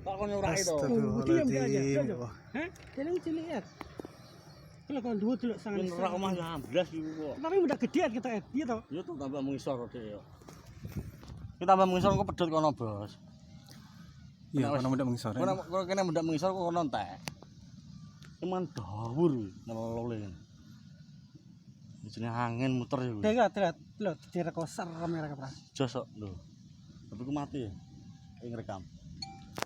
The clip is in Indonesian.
Tak kon nyurai to. Diam dia aja. Astagfirullahaladzim. Hah? Kalian cilik ya? Kalau kon dua delok sangat. Yen ora omah ya amblas iku kok. Tapi udah gedean kita iya toh. Ya tuh tambah mengisor dhek yo. Kita tambah mengisor kok pedhot kono, Bos. Iya, kono mendak mengisor. Kono kene mendak mengisor kok kono entek. Cuman dawur nelole. Jenenge angin muter ya. Lihat, direkam serem ya, Kak. Jos kok lho. Tapi ku mati ya. Ing rekam.